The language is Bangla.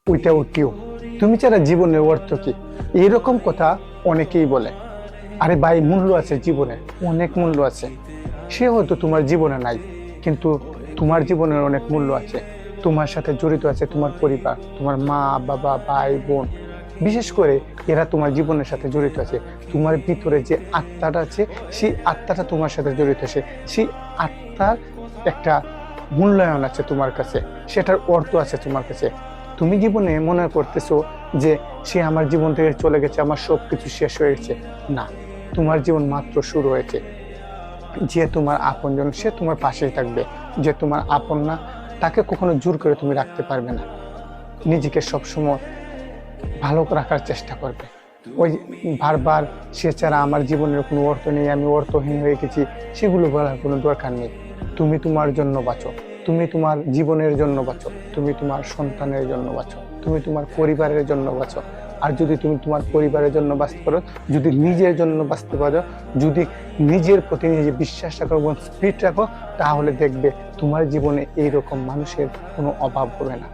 ওইটাও কেউ। তুমি ছাড়া জীবনের অর্থ কি? এরকম কথা অনেকেই বলে। আরে ভাই, মূল্য আছে জীবনে, অনেক মূল্য আছে। সে হয়তো তোমার জীবনে নাই, কিন্তু তোমার জীবনের অনেক মূল্য আছে। তোমার সাথে জড়িত আছে তোমার পরিবার, তোমার মা বাবা, ভাই বোন। বিশেষ করে এরা তোমার জীবনের সাথে জড়িত আছে। তোমার ভিতরে যে আত্মাটা আছে, সেই আত্মাটা তোমার সাথে জড়িত আছে। সেই আত্মার একটা মূল্যায়ন আছে তোমার কাছে, সেটার অর্থ আছে তোমার কাছে। তুমি জীবনে মনে করতেছো যে সে আমার জীবন থেকে চলে গেছে, আমার সবকিছু শেষ হয়ে গেছে। না, তোমার জীবন মাত্র শুরু হয়েছে। যে তোমার আপনজন, সে তোমার পাশেই থাকবে। যে তোমার আপন না, তাকে কখনো জোর করে তুমি রাখতে পারবে না। নিজেকে সবসময় ভালো রাখার চেষ্টা করবে। ওই বারবার সে ছাড়া আমার জীবনের কোনো অর্থ নেই, আমি অর্থহীন হয়ে গেছি, সেগুলো বলার কোনো দরকার নেই। তুমি তোমার জন্য বাঁচো, তুমি তোমার জীবনের জন্য বাঁচো, তুমি তোমার সন্তানের জন্য বাঁচো, তুমি তোমার পরিবারের জন্য বাঁচো। আর যদি তুমি তোমার পরিবারের জন্য বাঁচতে পারো, যদি নিজের জন্য বাঁচতে পারো, যদি নিজের প্রতি নিজে বিশ্বাস রাখো এবং স্পিরিট রাখো, তাহলে দেখবে তোমার জীবনে এইরকম মানুষের কোনো অভাব হবে না।